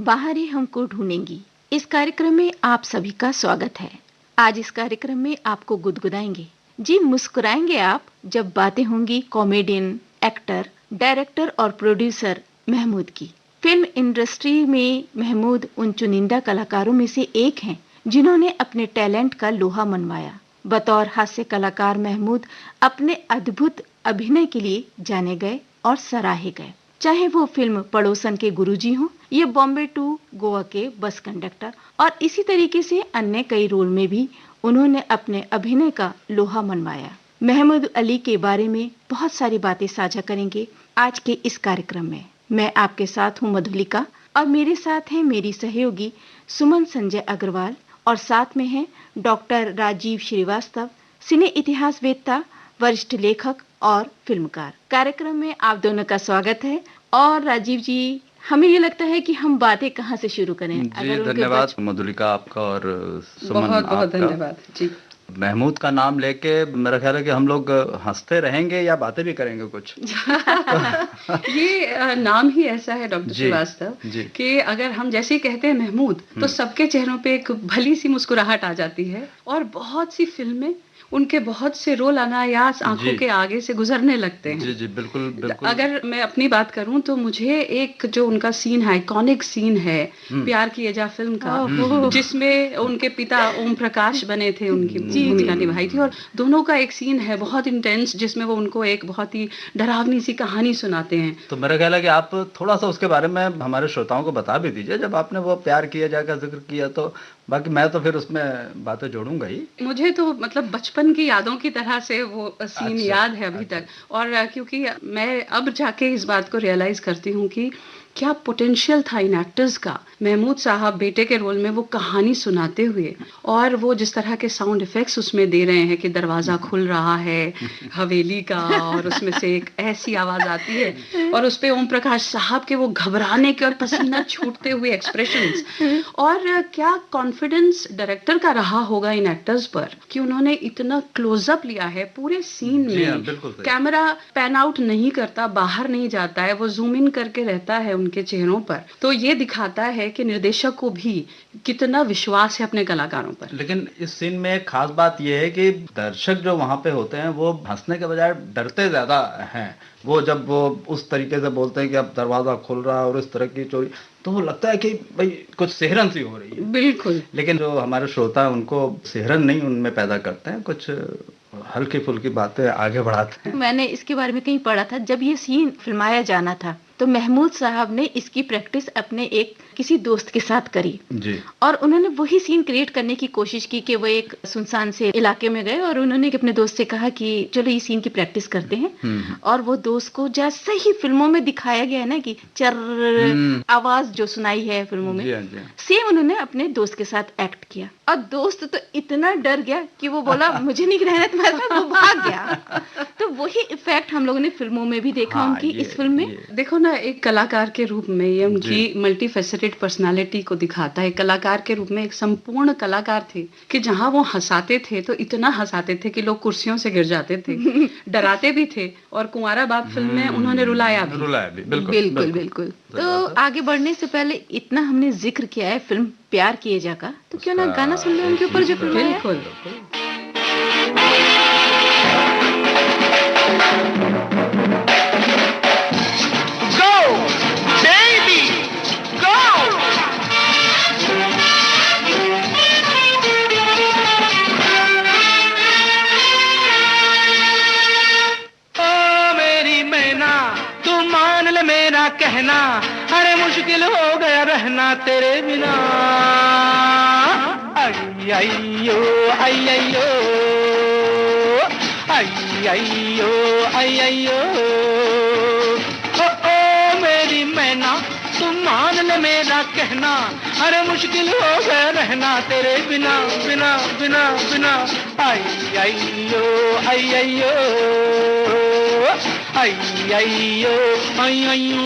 बाहर ही हमको ढूंढेंगी। इस कार्यक्रम में आप सभी का स्वागत है। आज इस कार्यक्रम में आपको गुदगुदाएंगे, जी मुस्कुराएंगे आप जब बातें होंगी कॉमेडियन, एक्टर, डायरेक्टर और प्रोड्यूसर महमूद की। फिल्म इंडस्ट्री में महमूद उन चुनिंदा कलाकारों में से एक हैं जिन्होंने अपने टैलेंट का लोहा मनवाया। बतौर हास्य कलाकार महमूद अपने अद्भुत अभिनय के लिए जाने गए और सराहे गए। चाहे वो फिल्म पड़ोसन के गुरुजी हों या बॉम्बे टू गोवा के बस कंडक्टर, और इसी तरीके से अन्य कई रोल में भी उन्होंने अपने अभिनय का लोहा मनवाया। महमूद अली के बारे में बहुत सारी बातें साझा करेंगे आज के इस कार्यक्रम में। मैं आपके साथ हूं मधुलिका और मेरे साथ हैं मेरी सहयोगी सुमन संजय अग्रवाल और साथ में हैं डॉक्टर राजीव श्रीवास्तव, सिने इतिहासवेत्ता, वरिष्ठ लेखक और फिल्मकार। कार्यक्रम में आप दोनों का स्वागत है। और राजीव जी, हमें ये लगता है कि हम बातें कहाँ से शुरू करें? जी धन्यवाद मधुलिका आपका और सुमन बहुत आपका। बहुत धन्यवाद जी। महमूद का नाम लेके मेरा ख्याल है कि हम लोग हंसते रहेंगे या बातें भी करेंगे कुछ। ये नाम ही ऐसा है डॉक्टर जी, श्रीवास्तव जी। कि अगर हम जैसे ही कहते हैं महमूद तो सबके चेहरों पे एक भली सी मुस्कुराहट आ जाती है और बहुत सी फिल्में, उनके बहुत से रोल अनायास आंखों जी। के आगे से गुजरने लगते हैं। जी जी बिल्कुल बिल्कुल। अगर मैं अपनी बात करूं तो मुझे एक जो उनका सीन है, आइकॉनिक सीन है प्यार किए जा फिल्म का, जिसमें उनके पिता ओम प्रकाश बने थे, उनकी भूमिका निभाई थी, और दोनों का एक सीन है बहुत इंटेंस जिसमें वो उनको एक बहुत ही डरावनी सी कहानी सुनाते हैं। तो मेरा ख्याल है कि आप थोड़ा सा उसके बारे में हमारे श्रोताओं को बता भी दीजिए। जब आपने वो प्यार किया जाकर जिक्र किया तो बाकी मैं तो फिर उसमें बातें जोड़ूंगा ही। मुझे तो मतलब बचपन की यादों की तरह से वो सीन अच्छा, याद है अभी तक। और क्योंकि मैं अब जाके इस बात को रियलाइज करती हूँ कि क्या पोटेंशियल था इन एक्टर्स का। महमूद साहब बेटे के रोल में वो कहानी सुनाते हुए, और वो जिस तरह के साउंड इफेक्ट्स उसमें दे रहे हैं कि दरवाजा खुल रहा है हवेली का और उसमें से एक ऐसी आवाज आती है, और उस पे ओम प्रकाश साहब के वो घबराने के और पसीना छूटते हुए एक्सप्रेशंस, और क्या कॉन्फिडेंस डायरेक्टर का रहा होगा इन एक्टर्स पर कि उन्होंने इतना क्लोजअप लिया है पूरे सीन जी हाँ, में। बिल्कुल सही। कैमरा पैन आउट नहीं करता, बाहर नहीं जाता है, वो जूम इन करके रहता है उनके चेहरों पर। तो ये दिखाता है कि निर्देशक को भी कितना विश्वास है अपने कलाकारों पर। लेकिन इस सीन में एक खास बात यह है कि दर्शक जो वहां पे होते हैं वो हंसने के बजाय डरते ज्यादा हैं। वो जब वो उस तरीके से बोलते हैं कि अब दरवाजा खुल रहा है और इस तरह की चोरी, तो वो लगता है कि भाई कुछ सिहरन सी हो रही है। बिल्कुल। लेकिन जो हमारे श्रोता हैं उनको सिहरन नहीं उनमें पैदा करते हैं, कुछ हल्की फुल्की बातें आगे बढ़ाते हैं। मैंने इसके बारे में कहीं पढ़ा था, जब ये सीन फिल्माया जाना था तो महमूद साहब ने इसकी प्रैक्टिस अपने एक किसी दोस्त के साथ करी जी। और उन्होंने वही सीन क्रिएट करने की कोशिश की कि वो एक सुनसान से इलाके में गए और उन्होंने अपने दोस्त से कहा कि चलो इस सीन की प्रैक्टिस करते हैं। और वो दोस्त को जैसे ही फिल्मों में दिखाया गया है ना कि चर आवाज जो सुनाई है फिल्मों में, जी हाँ, जी हाँ। सेम उन्होंने अपने दोस्त के साथ एक्ट किया और दोस्त तो इतना डर गया कि वो बोला मुझे नहीं रहना तुम्हारे साथ, वो भाग गया। तो वही इफेक्ट हम लोगों ने फिल्मों में भी देखा। हाँ, उनकी इस फिल्म में देखो ना, एक कलाकार के रूप में ये उनकी मल्टी फेसेटेड पर्सनालिटी को दिखाता है। कलाकार के रूप में एक संपूर्ण कलाकार थे कि जहां वो हंसाते थे तो इतना हंसाते थे कि लोग कुर्सियों से गिर जाते थे, डराते भी थे, और कुंवारा बाप फिल्म में उन्होंने रुलाया भी। बिल्कुल बिल्कुल बिल्कुल। तो आगे बढ़ने से पहले इतना हमने जिक्र किया है फिल्म प्यार किए जा का, तो क्यों ना गाना सुन ले उनके ऊपर जो फिल्म है। बिल्कुल। कहना अरे मुश्किल हो गया रहना तेरे बिना। आई आइयो आई आइयो आई आइयो आई आइयो, ओ मेरी मैना तुम मान ले मेरा कहना अरे मुश्किल हो गया रहना तेरे बिना बिना बिना बिना। आई आइयो आई आइयो आई आइयो आई आइयो।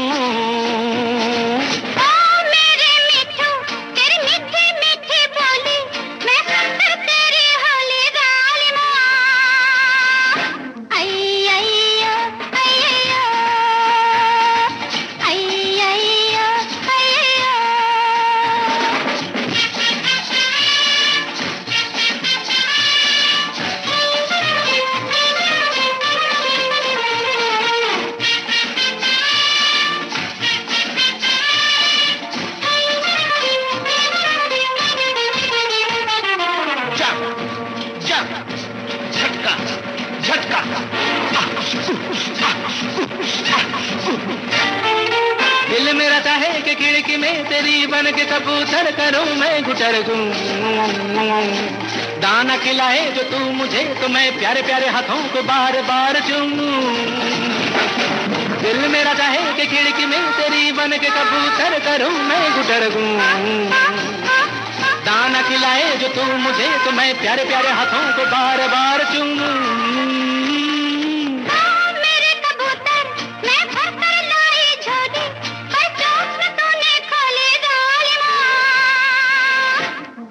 खिड़की में तेरी बन के कबूतर करूं मैं गुटर गूं। दाना खिलाए जो तू मुझे तो मैं प्यारे प्यारे हाथों को बार बार चूमूं। दिल मेरा चाहे कि खिड़की में तेरी बन के कबूतर करूं मैं गुटर गूं। दाना खिलाए जो तू मुझे तो मैं प्यारे प्यारे हाथों को बार बार चूमूं। मेरे कबूतर मैं भर कर लाई झोली, पर चौक में तूने खोले डाली माँ।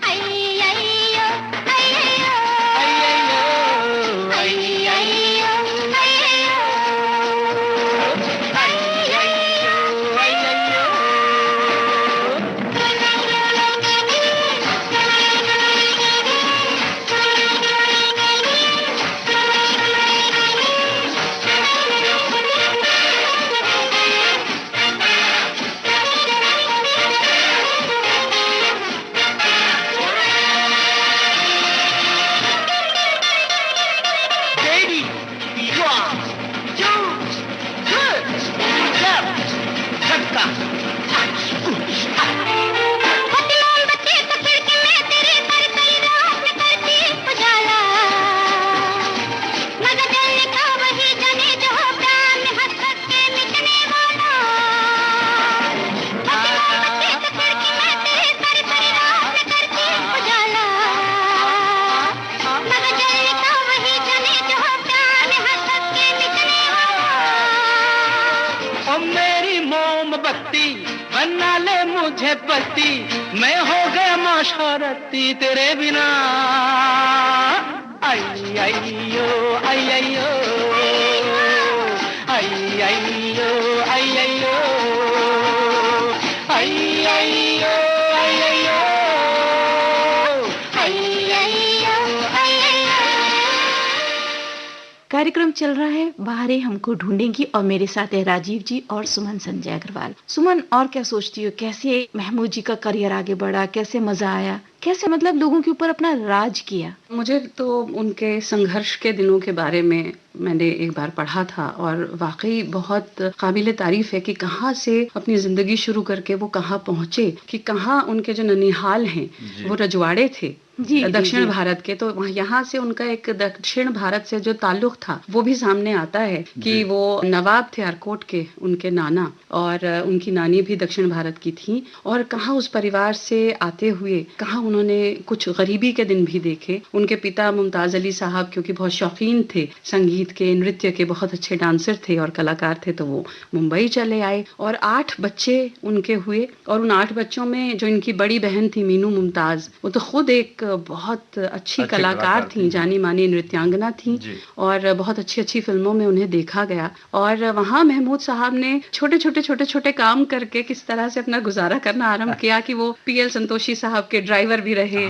आई आई ओ आई आई ओ आई आई आई आई ओ आई आई ओ आई आई आई आई Baby, 1, 2, 3, step, झटका। होती मोमबत्ती तो खिड़की में तेरे पर कई रात में करती उजाला। मगर जलने का वही जाने जो प्यार में हंस हंस के मिटने वाला। होती मोमबत्ती तो खिड़की में तेरे पर कई रात में करती उजाला। मगर जलने का वही जाने जो प्यार में हंस हंस के मिटने वाला। ओ मेरी मोमबत्ती बना ले मुझे पति, मैं हो गया माशरती तेरे बिना। आई आई ओ आई आई ओ आई आई ओ आई आई ओ आई आई ओ आई आई ओ आई आई ओ आई आई कार्यक्रम चल रहा है बाहरें हमको ढूंढेंगी और मेरे साथ है राजीव जी और सुमन संजय अग्रवाल। सुमन, और क्या सोचती हो, कैसे महमूद जी का करियर आगे बढ़ा, कैसे मजा आया, कैसे मतलब लोगों के ऊपर अपना राज किया? मुझे तो उनके संघर्ष के दिनों के बारे में मैंने एक बार पढ़ा था और वाकई बहुत काबिले तारीफ है कि कहाँ से अपनी जिंदगी शुरू करके वो कहाँ पहुँचे, कि कहाँ उनके जो ननिहाल हैं वो रजवाड़े थे दक्षिण भारत के। तो यहाँ से उनका एक दक्षिण भारत से जो ताल्लुक था वो भी सामने आता है कि वो नवाब थे आरकोट के, उनके नाना, और उनकी नानी भी दक्षिण भारत की थी। और कहाँ उस परिवार से आते हुए कहाँ उन्होंने कुछ गरीबी के दिन भी देखे। उनके पिता मुमताज अली साहब क्योंकि बहुत शौकीन थे संगीत के, नृत्य के, बहुत अच्छे डांसर थे और कलाकार थे, तो वो मुंबई चले आए और 8 बच्चे उनके हुए। और उन 8 बच्चों में जो इनकी बड़ी बहन थी मीनू मुमताज, वो तो खुद एक बहुत अच्छी कलाकार थी, जानी मानी नृत्यांगना थी और बहुत अच्छी अच्छी फिल्मों में उन्हें देखा गया। और वहाँ महमूद साहब ने छोटे छोटे काम करके किस तरह से अपना गुजारा करना आरंभ किया कि वो पीएल संतोषी साहब के ड्राइवर भी रहे।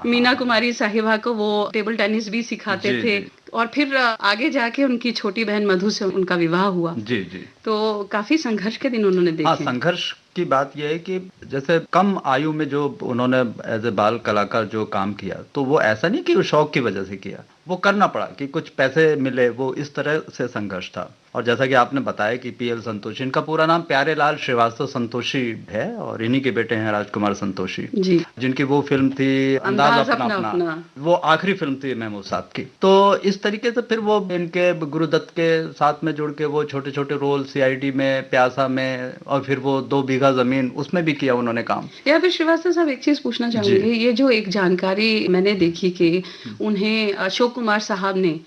मीना कुमारी साहिबा को वो टेबल टेनिस भी सिखाते थे। और फिर आगे जाके उनकी छोटी बहन मधु से उनका विवाह हुआ। जी जी। तो काफी संघर्ष के दिन उन्होंने देखे। हाँ, संघर्ष की बात यह है कि जैसे कम आयु में जो उन्होंने एज ए बाल कलाकार जो काम किया, तो वो ऐसा नहीं कि वो शौक की वजह से किया, वो करना पड़ा कि कुछ पैसे मिले, वो इस तरह से संघर्ष था। और जैसा कि आपने बताया कि पीएल संतोषी, इनका पूरा नाम प्यारे लाल श्रीवास्तव संतोषी है और इन्हीं के बेटे हैं राजकुमार संतोषी जी, जिनकी वो फिल्म थी अंदाज अपना अपना, वो आखिरी फिल्म थी महमूद साहब की। तो इस तरीके से फिर वो इनके गुरुदत्त के साथ में जुड़ के वो छोटे छोटे रोल सीआईडी में, प्यासा में, और फिर वो 2 बीघा जमीन, उसमें भी किया उन्होंने काम। या फिर श्रीवास्तव साहब एक चीज पूछना चाहूंगी, ये जो एक जानकारी मैंने देखी कि उन्हें अशोक कुमार साहब ने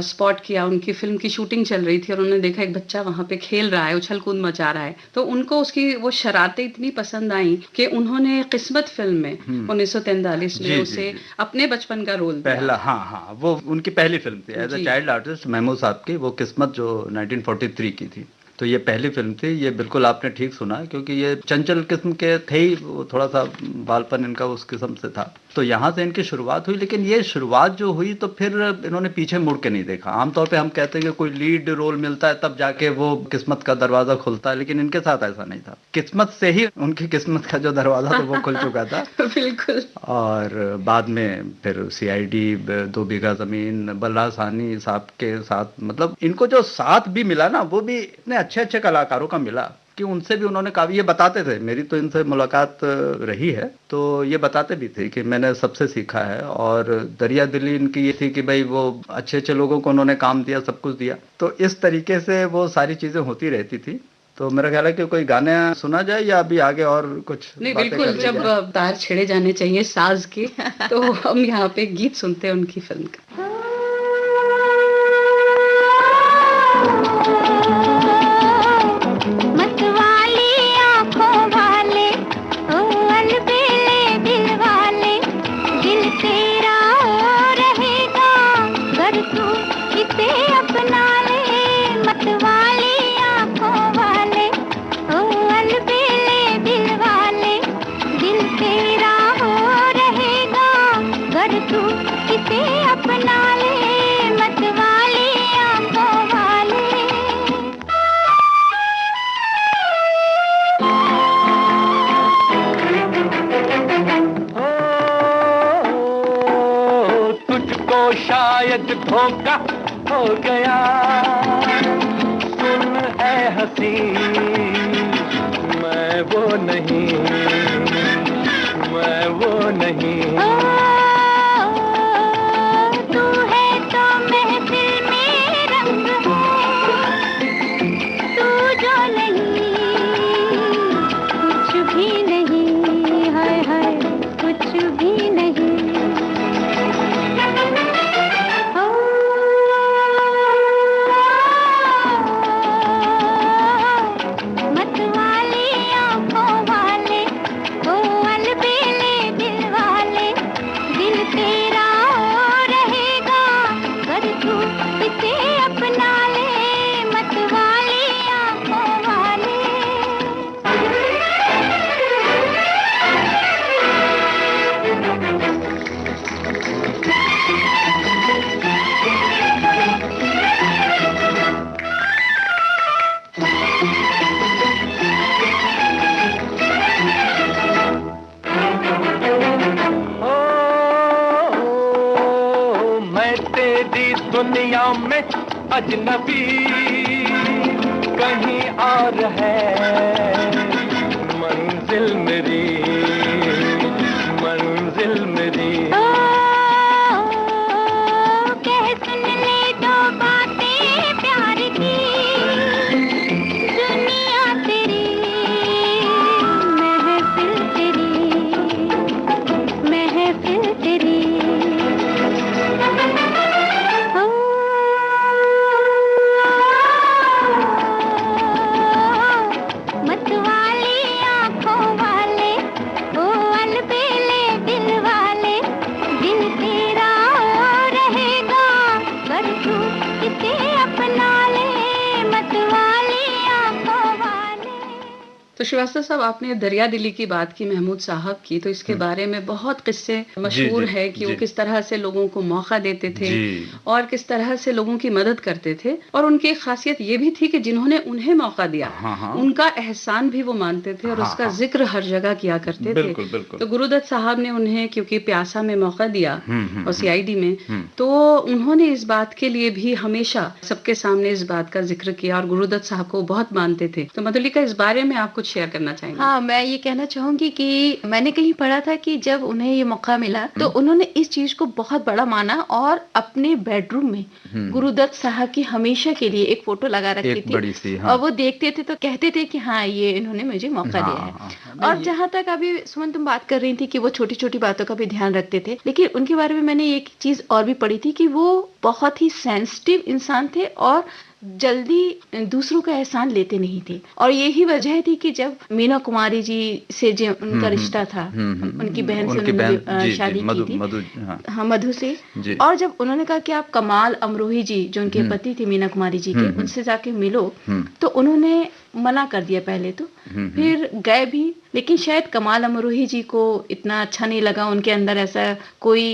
स्पॉट किया, उनकी फिल्म की शूटिंग चल रही थी और उन्होंने देखा एक बच्चा वहां पे खेल रहा है, उछल कूद मचा रहा है, तो उनको उसकी वो शरारतें इतनी पसंद आई कि उन्होंने किस्मत फिल्म में 1943 में उसे अपने बचपन का रोल पहला, हाँ, वो उनकी पहली फिल्म थी as a child artist Mahmood साहब की, वो किस्मत जो 1943 की थी। तो ये पहली फिल्म थी। ये बिल्कुल आपने ठीक सुना, क्योंकि ये चंचल किस्म के थे ही, थोड़ा सा बालपन इनका उस किस्म से था। तो यहाँ से इनकी शुरुआत हुई, लेकिन ये शुरुआत जो हुई तो फिर इन्होंने पीछे मुड़ के नहीं देखा। आमतौर पे हम कहते हैं कि कोई लीड रोल मिलता है तब जाके वो किस्मत का दरवाजा खुलता है, लेकिन इनके साथ ऐसा नहीं था। किस्मत से ही उनकी किस्मत का जो दरवाजा था वो खुल चुका था। बिल्कुल। और बाद में फिर सीआईडी, 2 बीघा जमीन, बल्ला सानी साहब के साथ, मतलब इनको जो साथ भी मिला ना, वो भी इतने अच्छे अच्छे कलाकारों का मिला कि उनसे भी उन्होंने कहा, ये बताते थे, मेरी तो इनसे मुलाकात रही है, तो ये बताते भी थे कि मैंने सबसे सीखा है, और दरिया दिली इनकी ये थी कि भाई वो अच्छे अच्छे लोगों को उन्होंने काम दिया, सब कुछ दिया, तो इस तरीके से वो सारी चीज़ें होती रहती थी। तो मेरा ख्याल है कि कोई गाने सुना जाए या अभी आगे और कुछ नहीं, बातें बिल्कुल, कर ली जब जाए? तार छेड़े जाने चाहिए साज के, तो हम यहाँ पे गीत सुनते हैं उनकी फिल्म का। मतवाली आंखों वाले, ओ अलबेले दिल वाले, दिल तेरा रहेगा अगर तू इसे अपना ले। मतवाली आंखों वाले, ओ अलबेले दिल वाले, दिल तेरा रहेगा अगर तू इसे अपना ले। मतवाली आंखों वाले। तुझको शायद धोखा हो गया, सुन ऐ हंसी, मैं वो नहीं, मैं वो नहीं। तू है तो महफिल में रंग हो, तू जो नहीं कुछ भी नहीं, हाय हाय कुछ भी नहीं। मतवाली आंखों वाले, ओ अलबेले दिल वाले, दिल तेरा रहेगा अगर तू इसे अपना ले। मतवाली आंखों वाले। मैं तेरी दुनिया में अजनबी, कहीं और है मंजिल मेरी, मंजिल मेरी। कह सुन ले दो बातें प्यार की, दुनिया तेरी महफिल तेरी, महफिल तेरी। मतवाली आंखों वाले, ओ अलबेले दिल वाले, दिल तेरा रहेगा अगर तू इसे अपना ले। मतवाली आंखों वाले। तो श्रीवास्तव साहब, आपने दरिया दिली की बात की, महमूद साहब की, तो इसके बारे में बहुत किस्से मशहूर जी, है कि वो जी। किस तरह से लोगों को मौका देते थे जी। और किस तरह से लोगों की मदद करते थे। और उनकी एक खासियत ये भी थी कि जिन्होंने उन्हें मौका दिया, हाँ, हाँ। उनका एहसान भी वो मानते थे और हाँ, उसका हाँ। जिक्र हर जगह किया करते थे। बिल्कुल, बिल्कुल। तो गुरुदत्त साहब ने उन्हें क्योंकि प्यासा में मौका दिया और सीआईडी में, हम्म। तो उन्होंने इस बात के लिए भी हमेशा सबके सामने इस बात का जिक्र किया और गुरुदत्त साहब को बहुत मानते थे। तो मधुलिका, इस बारे में आप कुछ शेयर करना चाहेंगे? हाँ, मैं ये कहना चाहूंगी कि मैंने कहीं पढ़ा था कि जब उन्हें ये मौका मिला तो उन्होंने इस चीज को बहुत बड़ा माना और अपने बेडरूम में गुरुदत्त साहब की हमेशा के लिए एक फोटो लगा रखी एक थी। बड़ी सी, हाँ। और वो देखते थे तो कहते थे कि हाँ, ये इन्होंने मुझे मौका हाँ, दिया है। हाँ, और जहाँ तक अभी सुमन तुम बात कर रही थी कि वो छोटी छोटी बातों का भी ध्यान रखते थे, लेकिन उनके बारे में मैंने एक चीज और भी पढ़ी थी कि वो बहुत ही सेंसिटिव इंसान थे और जल्दी दूसरों का एहसान लेते नहीं थे। और यही वजह थी कि जब मीना कुमारी जी से जो उनका रिश्ता था, उनकी बहन से उनकी उन्होंने बहन, जी, शादी मधु, की थी। मधु, हाँ। हाँ, मधु से। जी। और जब उन्होंने कहा कि आप कमाल अमरोही जी, जो उनके पति थे मीना कुमारी जी के, उनसे जाके मिलो, तो उन्होंने मना कर दिया पहले तो, फिर गए भी, लेकिन शायद कमाल अमरोही जी को इतना अच्छा नहीं लगा, उनके अंदर ऐसा कोई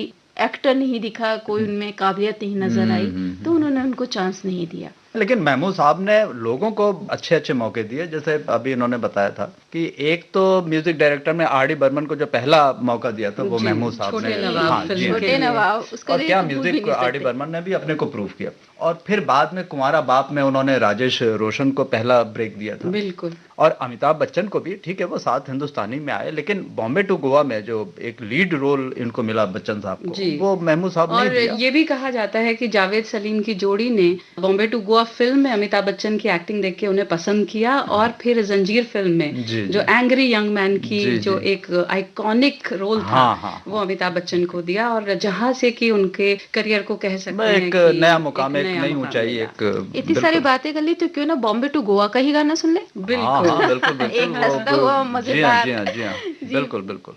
एक्टर नहीं दिखा, कोई उनमें काबिलियत नहीं नजर आई, तो उन्होंने उनको चांस नहीं दिया। लेकिन महमूद साहब ने लोगों को अच्छे अच्छे मौके दिए, जैसे अभी इन्होंने बताया था कि एक तो म्यूजिक डायरेक्टर में आर डी बर्मन को जो पहला मौका दिया था वो जी, महमूद साहब छोटे ने, नवाब हाँ, फिल्म जी, के छोटे लिए। नवाब, उसका और रेट क्या तो भूल भी म्यूजिक नहीं आर डी सकते। बर्मन ने भी अपने को प्रूव किया। और फिर बाद में कुंवारा बाप में उन्होंने राजेश रोशन को पहला ब्रेक दिया था। बिल्कुल। और अमिताभ बच्चन को भी, ठीक है वो साथ हिंदुस्तानी में आए, लेकिन बॉम्बे टू गोवा में जो एक लीड रोल इनको मिला बच्चन साहब को, जी। वो महमूद साहब ने और दिया। ये भी कहा जाता है कि जावेद सलीम की जोड़ी ने बॉम्बे टू गोवा फिल्म में अमिताभ बच्चन की एक्टिंग देख के उन्हें पसंद किया, और फिर जंजीर फिल्म में जी, जो जी। एंग्री यंग मैन की जी, जो जी। एक आइकॉनिक रोल था, हाँ, हाँ, वो अमिताभ बच्चन को दिया, और जहाँ से कि उनके करियर को कह सकते हैं एक कि नया मुकाम, एक नया नई मुकाम ऊंचाई, मिला। एक इतनी सारी बिल्कुल। बातें कर ली तो क्यों ना बॉम्बे टू गोवा का ही गाना सुन ले। हाँ बिल्कुल। हाँ बिल्कुल बिल्कुल, एक हंसता हुआ जी हाँ मजेदार। जी हाँ जी हाँ, जी। बिल्कुल बिल्कुल।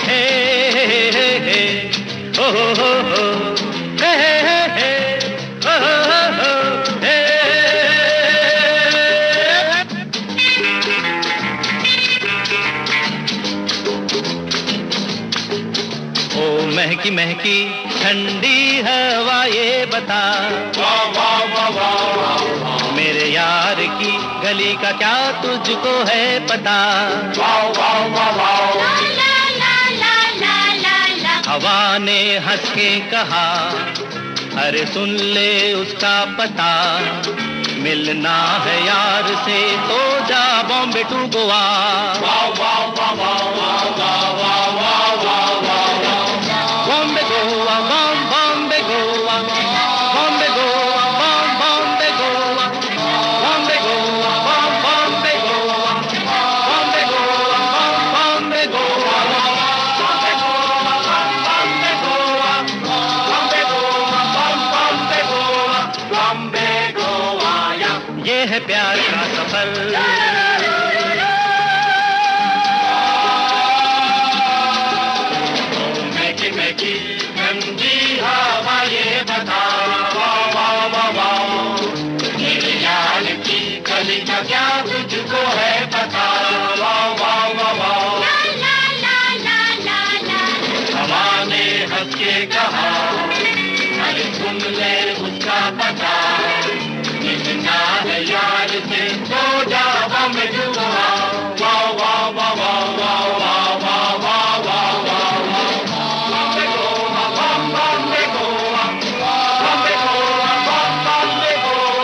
हे हे हे हे ओ हो हे हे हे ओ हो हे ओ महकी महकी ठंडी हवा ये बता, मेरे यार की गली का क्या तुझको है पता। ला ला ला ला ला ला। हवा ने हंस के कहा, अरे सुन ले उसका पता, मिलना है यार से तो जा बॉम्बे टू गोवा। बॉम्बे गोवा बॉम्बे गोवा, बॉम्बे गोवा बॉम्बे गोवा, बॉम्बे गोवा बॉम्बे गोवा, बॉम्बे गोवा बॉम्बे गोवा, बॉम्बे गोवा बॉम्बे गोवा, बॉम्बे गोवा बॉम्बे गोवा, बॉम्बे गोवा या। ये है प्यार का सफर, महकी ठंडी हवा ये बता, मेरे यार की गली का क्या तुझको है पता। ला ला ला ला ला ला। हवा ने हंस के कहा, अरे सुन ले उसका पता, मिलना है यार से तो जा बॉम्बे टू गोवा। वाह वाह वाह वाह वाह वाह वाह वाह वाह वाह, बॉम्बे गोवा बॉम्बे गोवा, बॉम्बे गोवा बॉम्बे गोवा,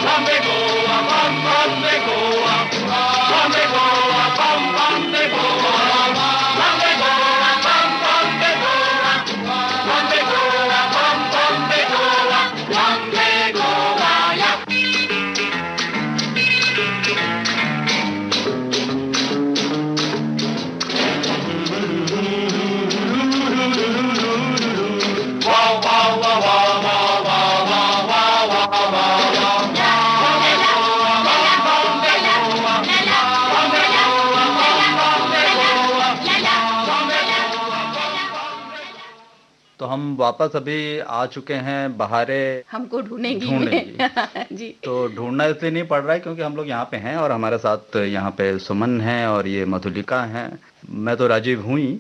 बॉम्बे गोवा बॉम्बे गोवा, बॉम्बे गोवा बॉम्बे गोवा, बॉम्बे गोवा बॉम्बे गोवा, बॉम्बे गोवा बॉम्बे गोवा, बॉम्बे गोवा या। तो हम वापस अभी आ चुके हैं बहारे हमको ढूंढेंगी ढूंढेंगी। में। जी। तो ढूंढना इसलिए नहीं पड़ रहा है क्योंकि हम लोग यहाँ पे हैं और हमारे साथ यहाँ पे सुमन है और ये मधुलिका हैं, मैं तो राजीव हूँ ही।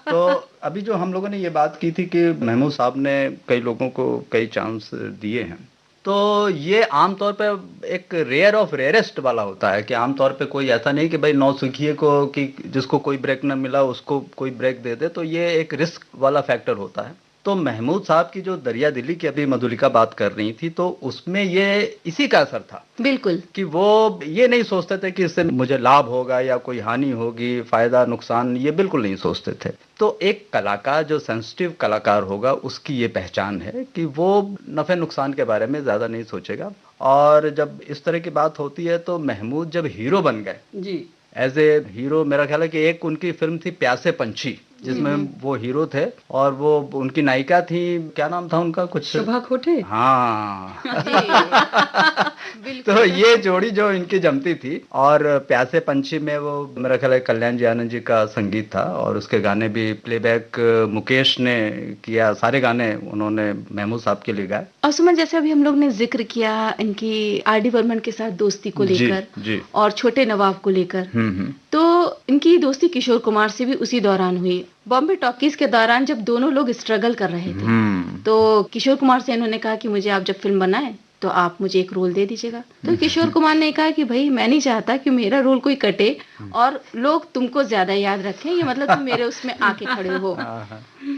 तो अभी जो हम लोगों ने ये बात की थी कि महमूद साहब ने कई लोगों को कई चांस दिए हैं, तो ये आमतौर पे एक रेयर ऑफ रेयरेस्ट वाला होता है कि आमतौर पे कोई ऐसा नहीं कि भाई नौसिखिए को कि जिसको कोई ब्रेक न मिला उसको कोई ब्रेक दे दे, तो ये एक रिस्क वाला फैक्टर होता है। तो महमूद साहब की जो दरिया दिली की अभी मधुलिका बात कर रही थी, तो उसमें ये इसी का असर था बिल्कुल। कि वो ये नहीं सोचते थे कि इससे मुझे लाभ होगा या कोई हानि होगी, फायदा नुकसान, ये बिल्कुल नहीं सोचते थे। तो एक कलाकार जो सेंसिटिव कलाकार होगा उसकी ये पहचान है कि वो नफे नुकसान के बारे में ज्यादा नहीं सोचेगा। और जब इस तरह की बात होती है तो महमूद जब हीरो बन गए जी। एज ए हीरो, मेरा ख्याल है कि एक उनकी फिल्म थी प्यासे पंछी जिसमें वो हीरो थे और वो उनकी नायिका थी, क्या नाम था उनका कुछ, शोभा खोटे। हाँ बिल्कुल। तो ये जोड़ी जो इनकी जमती थी, और प्यासे पंछी में वो मेरा ख्याल है कल्याण जी आनंद जी का संगीत था और उसके गाने भी प्लेबैक मुकेश ने किया, सारे गाने उन्होंने महमूद साहब के लिए गाए। और सुमन, जैसे अभी हम लोग ने जिक्र किया इनकी आर.डी. बर्मन के साथ दोस्ती को जी, लेकर जी। और छोटे नवाब को लेकर, तो इनकी दोस्ती किशोर कुमार से भी उसी दौरान हुई। बॉम्बे टॉकीज के दौरान जब दोनों लोग स्ट्रगल कर रहे थे, तो किशोर कुमार से इन्होंने कहा कि मुझे आप जब फिल्म बनाएं तो आप मुझे एक रोल दे दीजिएगा। तो किशोर कुमार ने कहा कि भाई मैं नहीं चाहता कि मेरा रोल कोई कटे और लोग तुमको ज्यादा याद रखें, ये मतलब तुम मेरे उसमें आके खड़े हो।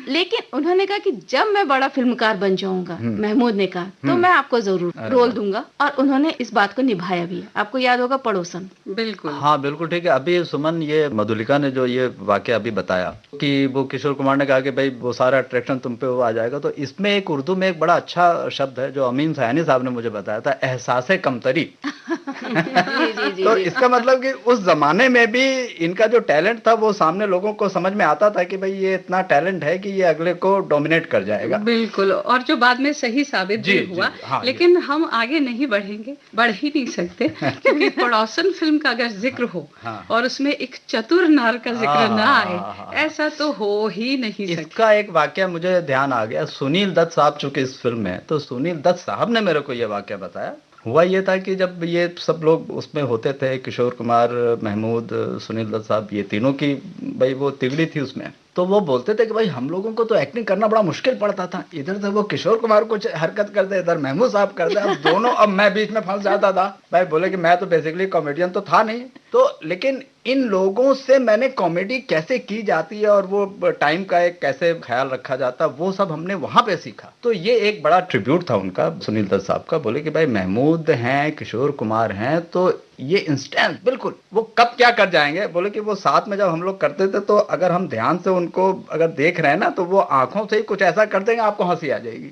लेकिन उन्होंने कहा कि जब मैं बड़ा फिल्मकार बन जाऊंगा, महमूद ने कहा, तो मैं आपको जरूर रोल दूंगा, और उन्होंने इस बात को निभाया भी है। आपको याद होगा पड़ोसन। बिल्कुल। हाँ बिल्कुल ठीक है। अभी सुमन, ये मधुलिका ने जो ये वाक्य अभी बताया कि वो किशोर कुमार ने कहा कि भाई वो सारा अट्रैक्शन तुम पे वो आ जाएगा, तो इसमें एक उर्दू में एक बड़ा अच्छा शब्द है जो अमीन सयानी साहब ने मुझे बताया था, एहसासे कमतरी। जी, तो इसका मतलब कि उस जमाने में भी इनका जो टैलेंट था वो सामने लोगों को समझ में आता था कि भाई ये इतना टैलेंट है कि ये अगले को डोमिनेट कर जाएगा। बिल्कुल, और जो बाद में सही साबित भी हुआ। हाँ, लेकिन हम आगे नहीं बढ़ेंगे, बढ़ ही नहीं सकते, क्योंकि पड़ोसन फिल्म का अगर जिक्र हो और उसमें एक चतुर नार का जिक्र ना आए, ऐसा तो हो ही नहीं सकता। इसका एक वाक्य मुझे ध्यान आ गया। सुनील दत्त साहब चूंकि इस फिल्म में, तो सुनील दत्त साहब ने मेरे को ये वाक्य बताया। हुआ ये था कि जब ये सब लोग उसमें होते थे, किशोर कुमार, महमूद, सुनील दत्त साहब, ये तीनों की भाई वो तिगड़ी थी उसमें, तो वो बोलते थे कि भाई हम लोगों को तो एक्टिंग करना बड़ा मुश्किल पड़ता था। इधर से वो किशोर कुमार कुछ हरकत करते, इधर महमूद साहब करते, अब दोनों, अब मैं बीच में फंस जाता था। भाई बोले कि मैं तो बेसिकली कॉमेडियन तो था नहीं, तो लेकिन इन लोगों से मैंने कॉमेडी कैसे की जाती है और वो टाइम का एक कैसे ख्याल रखा जाता, वो सब हमने वहां पे सीखा। तो ये एक बड़ा ट्रिब्यूट था उनका, सुनील दत्त साहब का। बोले कि भाई महमूद हैं, किशोर कुमार हैं, तो ये इंस्टेंट बिल्कुल वो कब क्या कर जाएंगे। बोले कि वो साथ में जब हम लोग करते थे, तो अगर हम ध्यान से उनको अगर देख रहे हैं ना, तो वो आंखों से ही कुछ ऐसा कर देंगे आपको हंसी आ जाएगी।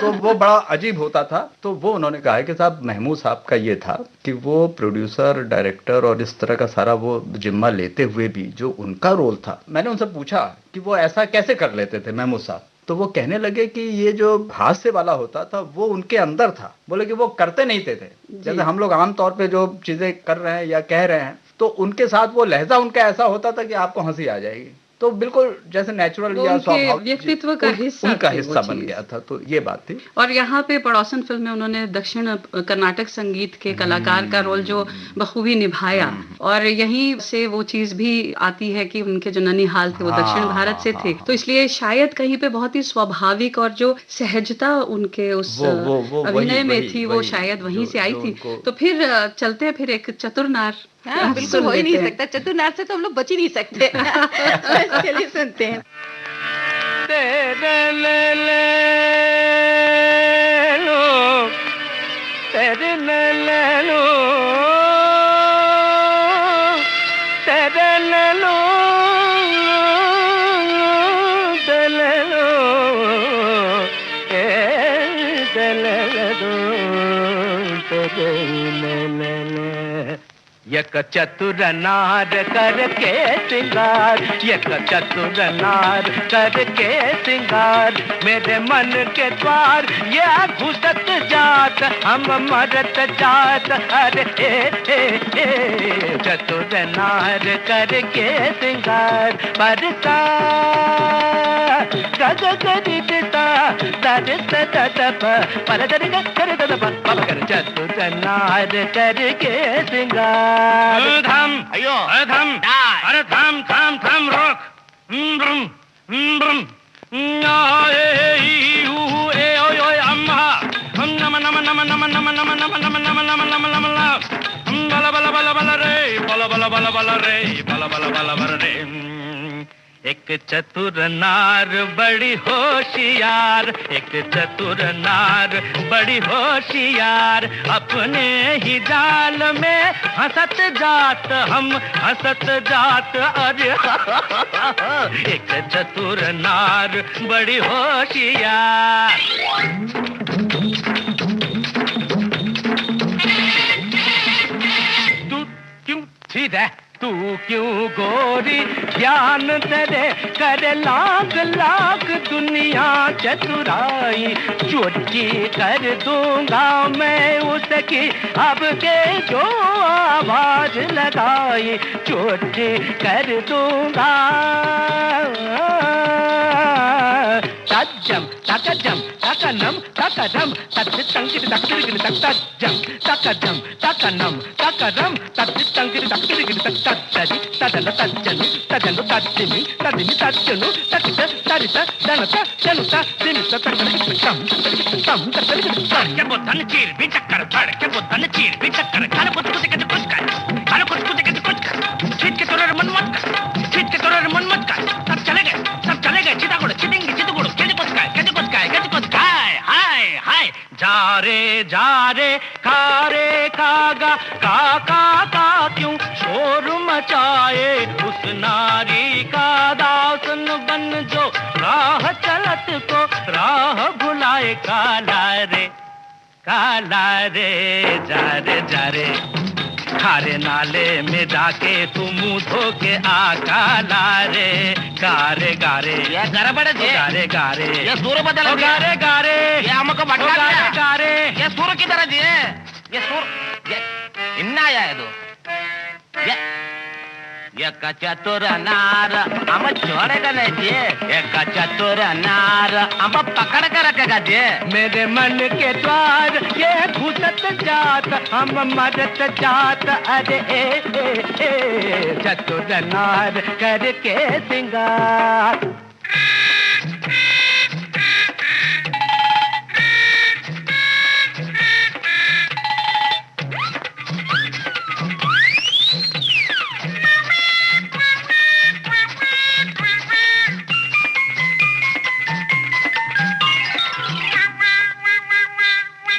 तो वो बड़ा अजीब होता था। तो वो उन्होंने कहा है कि साहब महमूद साहब का ये था कि वो प्रोड्यूसर, डायरेक्टर और इस तरह का सारा वो जिम्मा लेते हुए भी जो उनका रोल था, मैंने उनसे पूछा कि वो ऐसा कैसे कर लेते थे महमूद साहब, तो वो कहने लगे कि ये जो हास्य वाला होता था वो उनके अंदर था। बोले कि वो करते नहीं थे जैसे हम लोग आमतौर पे जो चीजें कर रहे हैं या कह रहे हैं, तो उनके साथ वो लहजा उनका ऐसा होता था कि आपको हंसी आ जाएगी। तो बिल्कुल जैसे नेचुरल या स्वाभाविक व्यक्तित्व का हिस्सा, उनका हिस्सा बन गया था। तो ये बात थी। और यहाँ पे पड़ोसन फिल्म में उन्होंने दक्षिण कर्नाटक संगीत के कलाकार का रोल जो बखूबी निभाया, और यहीं से वो चीज भी आती है कि उनके जो ननिहाल थे वो दक्षिण भारत से थे, तो इसलिए शायद कहीं पे बहुत ही स्वाभाविक और जो सहजता उनके उस अभिनय में थी वो शायद वहीं से आई थी। तो फिर चलते हैं फिर एक चतुर नार। हाँ, बिल्कुल हो ही नहीं सकता, चतुर नार से तो हम लोग बच ही नहीं सकते। चलिए सुनते हैं। तेरे ले लो, तेरे ले लो, तेरे ले लो, तेरे लो, तेरे लो, तेरे ले लो। एक चतुर नार करके सिंगार, एक चतुर नार करके सिंगार, मेरे मन के द्वार ये घुसत जात, हम मरत जात, अरे चतुर नार करके सिंगार। बरसा गग गरिता दरस ददप पर दर कर ददप बाबा कर, चतुर नार करके सिंगार। थम, अयो थम, अरे थम थम थम, रोक। अम्मा नम नम नम नम नम नम नम नम नम नम नम नम बला बला बला बला रे, बला बला बला बला रे, बला बला बला बला रे। एक चतुर नार बड़ी होशियार, एक चतुर नार बड़ी होशियार, अपने ही जाल में हंसत जात, हम हंसत जात, अरे एक चतुर नार बड़ी होशियार। तू क्यों थी दे, तू क्यों गोरी ज्ञान तेरे कर लाख लाख दुनिया चतुराई, चोटी कर दूंगा मैं उसकी अब के जो आवाज लगाई, चोटी कर दूंगा। तजम तकजम तकनम तकदम तत्तंगिर तकदिर तकजम तकजम तकनम तकदम तत्तंगिर तकदिर तकतरी तदन तजनु तजनु तजनि तदिनि तजनु तकित तरित दनत जनुत दिनित तकदम तम तकल के बुद्धन चीर भी चक्कर धड़ के बुद्धन चीर भी चक्कर खाने कुछ कुछ के कुछ कर खाने कुछ कुछ के कुछ कर छीट के तोरे मन मत कर छीट के तोरे मन मत कर सब चले गए चितागुड़ चिटिंगी चितगुड़ के कुछ काय हाय हाय जा रे कागा का क्यों शोर मचाए उस नारी का दासन बन जो राह चलत को राह भुलाए काला रे जा रे खारे नाले में जाके तू मुंह धो के आ काला रे गारे ये गड़बड़ जे गारे ये सुर बदल गारे ये हमको भटका गारे ये सुर की तरह दिए ये सुर ये इन्ना आया है तो ये चतुर नार हम छोड़ेगा नहीं दिए ये चतुर नार हम पकड़ कर रखेगा दिए मेरे मन के द्वार ये घुसत जात हम मरत जात अरे चतुर नार करके सिंगार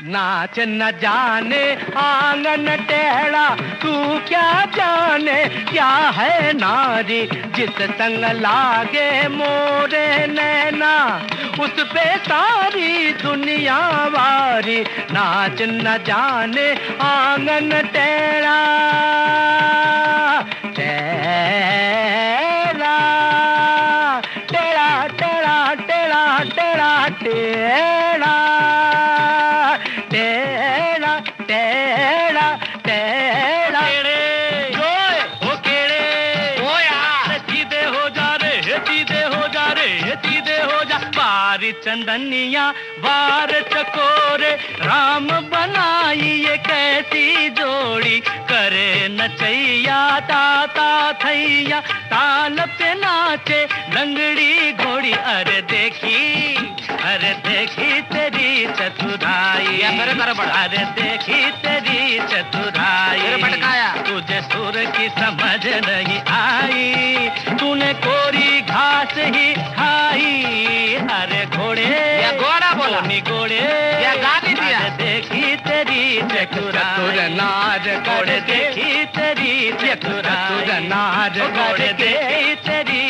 नाच न जाने आंगन टेढ़ा तू क्या जाने क्या है नारी जिस संग लागे मोरे नैना उस पे सारी दुनिया वारी नाच न जाने आंगन टेढ़ा टेढ़ा टेढ़ा टेढ़ा टेढ़ा टेढ़ा टेढ़ा टेढ़ा टेढ़ा टेढ़ा ओ केड़े ओ यार सीधे हो जा बारी चंदनिया बार चकोरे राम बनाई ये कैसी जोड़ी करे नचैया ताता थैया ताल पे नाचे लंगड़ी घोड़ी अरे देखी तेरी चतुराई अरे देखी तेरी चतुराई तुझे सुर की समझ नहीं आई तूने कोरी घास ही खाई अरे घोड़ा बोला घोड़े गाली दिया देखी तेरी चतुर नार घोड़े देखी तेरी चतुर नार घोड़े देखी तेरी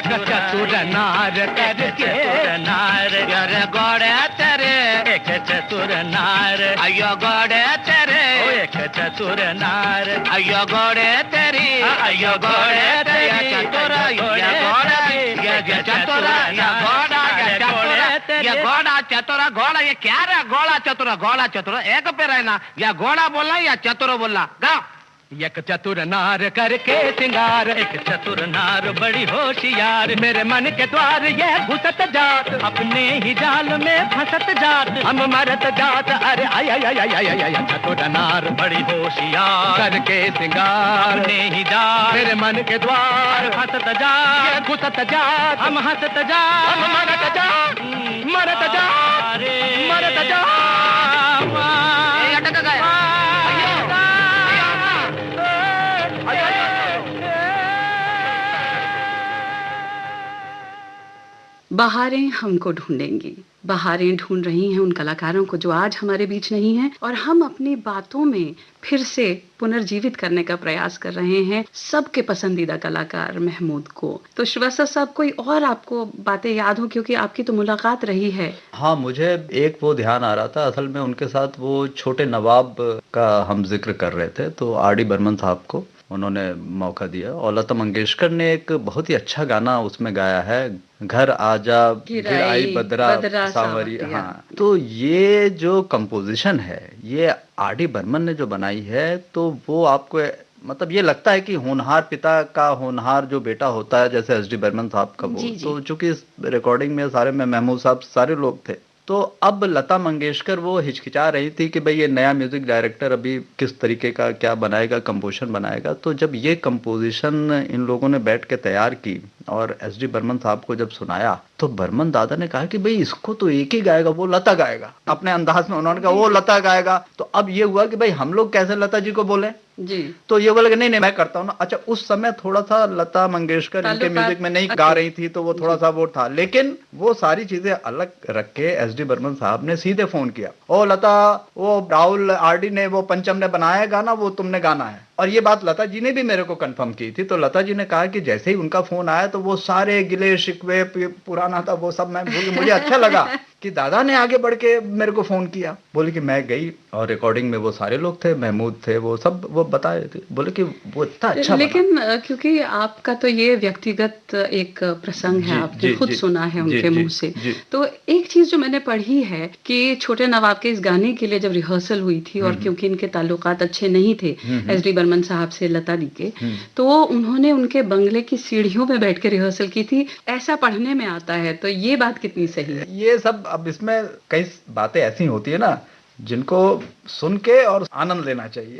चतुर नार करके नार अरे घोड़े तेरे एक चतुर नार अयो घोड़े तेरे एक चतुर नार अयो घोड़े तेरी अयो घोड़े तेरी चतुर घोड़ा ये क्या रहा घोड़ा चतुर एक पे रहना या घोड़ा बोलना या चतुर बोलना गाओ एक चतुर नार करके सिंगार एक चतुर नार बड़ी होशियार मेरे मन के द्वार ये घुसत जात अपने ही जाल में फंसत जात हम मरत जात अरे आय चतुर नार बड़ी होशियार करके सिंगार अपने ही जाल मेरे मन के द्वार फंसत जात घुसत जात हम हंसत जात हम मरत जात अटक गए बहारें हमको ढूंढेंगी बहारें ढूंढ रही हैं उन कलाकारों को जो आज हमारे बीच नहीं हैं और हम अपनी बातों में फिर से पुनर्जीवित करने का प्रयास कर रहे हैं सबके पसंदीदा कलाकार महमूद को। तो श्रीवास्तव साहब कोई और आपको बातें याद हो क्योंकि आपकी तो मुलाकात रही है। हाँ, मुझे एक वो ध्यान आ रहा था, असल में उनके साथ वो छोटे नवाब का हम जिक्र कर रहे थे तो आर डी बर्मन साहब को उन्होंने मौका दिया और लता मंगेशकर ने एक बहुत ही अच्छा गाना उसमें गाया है, घर आजा गिराई बदरा सावरी। हाँ, तो ये जो कंपोजिशन है ये आर डी बर्मन ने जो बनाई है तो वो आपको मतलब ये लगता है कि होनहार पिता का होनहार जो बेटा होता है जैसे एस डी बर्मन साहब का वो। तो चूंकि इस रिकॉर्डिंग में सारे में महमूद साहब सारे लोग थे तो अब लता मंगेशकर वो हिचकिचा रही थी कि भाई ये नया म्यूजिक डायरेक्टर अभी किस तरीके का क्या बनाएगा, कंपोजिशन बनाएगा। तो जब ये कंपोजिशन इन लोगों ने बैठ के तैयार की और एस डी बर्मन साहब को जब सुनाया तो बर्मन दादा ने कहा कि भाई इसको तो एक ही गाएगा, वो लता गाएगा अपने अंदाज में। उन्होंने कहा वो लता गाएगा। तो अब ये हुआ कि भाई हम लोग कैसे लता जी को बोले। जी। तो ये बोला कि नहीं नहीं मैं करता हूँ ना। अच्छा, उस समय थोड़ा सा लता मंगेशकर इनके ताल्लुकात म्यूजिक में नहीं गा रही थी, तो वो थोड़ा सा वो था, लेकिन वो सारी चीजें अलग रख के एस डी बर्मन साहब ने सीधे फोन किया, ओ लता, वो राहुल आरडी ने, वो पंचम ने बनाया गाना, वो तुमने गाना है। और ये बात लता जी ने भी मेरे को कंफर्म की थी। तो लता जी ने कहा कि जैसे ही उनका फोन आया तो वो सारे गिले शिकवे पुराना था वो सब मैं भूल गई। मुझे अच्छा लगा कि दादा ने आगे बढ़ के मेरे को फोन किया। बोले कि मैं गई और रिकॉर्डिंग में वो सारे लोग थे, महमूद थे, वो सब वो बताए थे। बोले कि वो इतना अच्छा लेकिन क्योंकि आपका तो ये व्यक्तिगत एक प्रसंग है, आपने खुद सुना है उनके मुंह से। तो एक चीज जो मैंने पढ़ी है कि छोटे नवाब के इस गाने के लिए जब रिहर्सल हुई थी और क्योंकि इनके ताल्लुकात अच्छे नहीं थे एस डी बर्मन साहब से, लता दी के, तो उन्होंने उनके बंगले की सीढ़ियों में बैठ के रिहर्सल की थी, ऐसा पढ़ने में आता है। तो ये बात कितनी सही है? ये सब अब इसमें कई बातें ऐसी होती है ना जिनको सुन के और आनंद लेना चाहिए।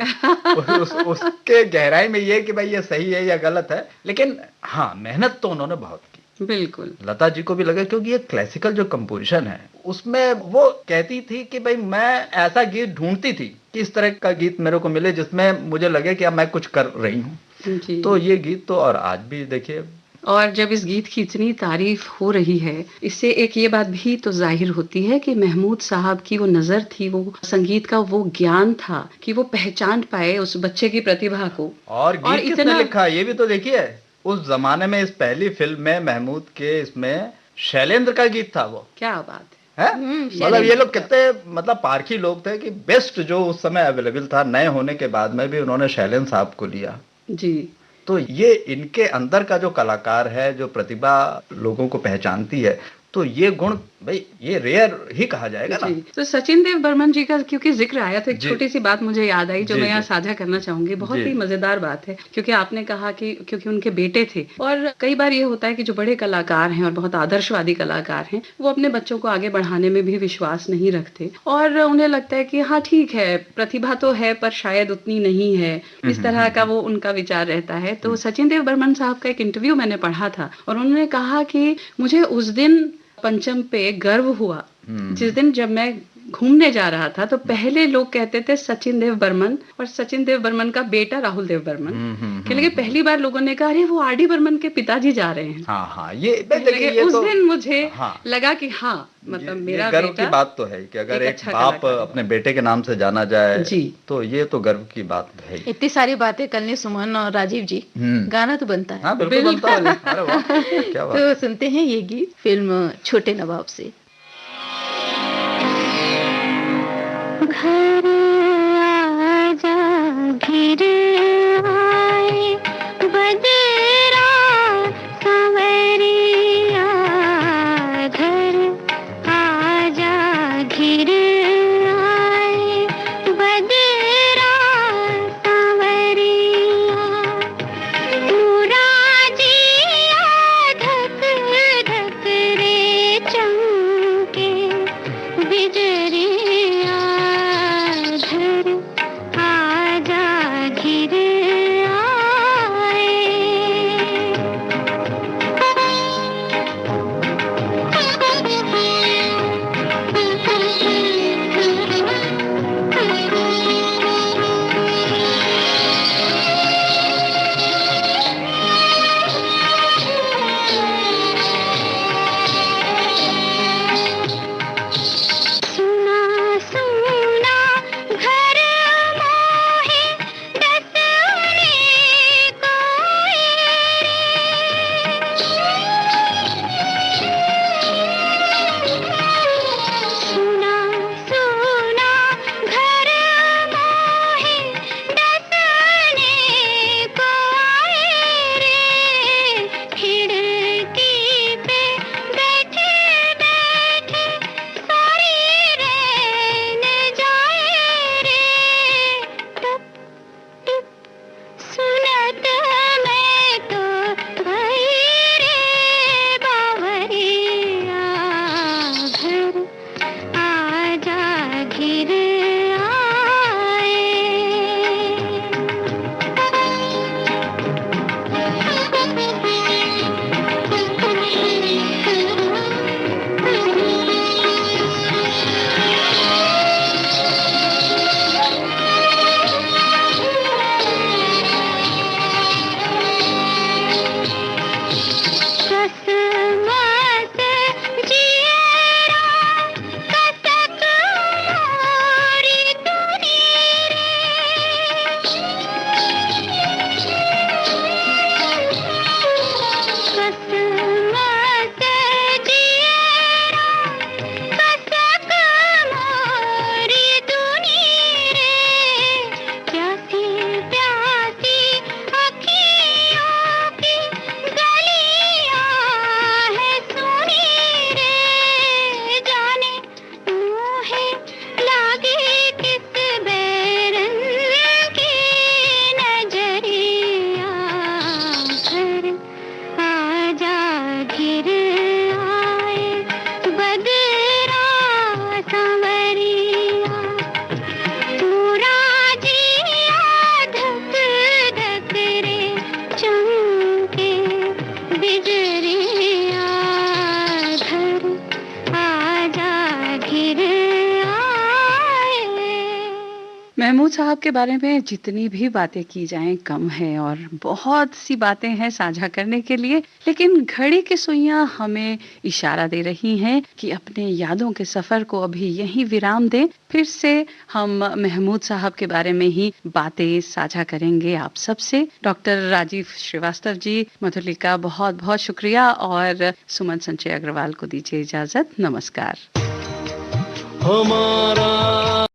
उसके गहराई में ये कि भाई ये सही है या गलत है, लेकिन हाँ मेहनत तो उन्होंने बहुत की। बिल्कुल। लता जी को भी लगा, क्योंकि ये क्लासिकल जो कंपोजिशन है उसमें वो कहती थी कि भाई मैं ऐसा गीत ढूंढती थी कि इस तरह का गीत मेरे को मिले जिसमें मुझे लगे कि अब मैं कुछ कर रही हूँ। तो ये गीत तो, और आज भी देखिए, और जब इस गीत की इतनी तारीफ हो रही है, इससे एक ये बात भी तो जाहिर होती है कि महमूद साहब की वो नजर थी, वो संगीत का वो ज्ञान था कि वो पहचान पाए उस बच्चे की प्रतिभा को। और गीत किसने लिखा ये भी तो देखिए। उस जमाने में इस पहली फिल्म में महमूद के इसमें शैलेंद्र का गीत था। वो क्या बात है, मतलब ये लोग कितने मतलब पारखी लोग थे कि बेस्ट जो उस समय अवेलेबल था, नए होने के बाद में भी उन्होंने शैलेंद्र साहब को लिया जी। तो ये इनके अंदर का जो कलाकार है, जो प्रतिभा लोगों को पहचानती है, तो ये गुण भाई ये रेयर ही कहा जाएगा ना। तो सचिन देव बर्मन जी का क्योंकि जिक्र आया तो एक छोटी सी बात मुझे याद आई जो मैं यहाँ साझा करना चाहूंगी। बहुत ही मजेदार बात है, क्योंकि आपने कहा कि क्योंकि उनके बेटे थे, और कई बार ये होता है कि जो बड़े कलाकार हैं और बहुत आदर्शवादी कलाकार हैं, वो अपने बच्चों को आगे बढ़ाने में भी विश्वास नहीं रखते और उन्हें लगता है कि हाँ ठीक है, प्रतिभा तो है पर शायद उतनी नहीं है, इस तरह का वो उनका विचार रहता है। तो सचिन देव बर्मन साहब का एक इंटरव्यू मैंने पढ़ा था और उन्होंने कहा कि मुझे उस दिन पंचम पे गर्व हुआ जिस दिन जब मैं घूमने जा रहा था, तो पहले लोग कहते थे सचिन देव बर्मन और सचिन देव बर्मन का बेटा राहुल देव बर्मन, लेकिन पहली बार लोगों ने कहा अरे वो आर डी बर्मन के पिताजी जा रहे हैं। हाँ, ये उस तो, दिन मुझे लगा कि हाँ मतलब मेरा गर्व बेटा की बात तो है कि अगर एक बाप अपने बेटे के नाम से जाना जाए तो ये तो गर्व की बात है। इतनी सारी बातें करने सुमन और राजीव जी, गाना तो बनता है। हाँ, बिल्कुल बनता है। अरे वाह, क्या बात। तो सुनते हैं ये गीत फिल्म छोटे नवाब से। घर आजा घिर आए बदरा संवरिया, घर आजा घिर आए बदरा संवरिया, मुराजिया धक धक रे चमके बिजरिया, घर आजा घिर महमूद साहब के बारे में जितनी भी बातें की जाएं कम है और बहुत सी बातें हैं साझा करने के लिए, लेकिन घड़ी की सुइयां हमें इशारा दे रही हैं कि अपने यादों के सफर को अभी यहीं विराम दें। फिर से हम महमूद साहब के बारे में ही बातें साझा करेंगे आप सबसे। डॉक्टर राजीव श्रीवास्तव जी, मधुलिका, बहुत बहुत शुक्रिया और सुमन संचय अग्रवाल को दीजिए इजाजत। नमस्कार। हमारा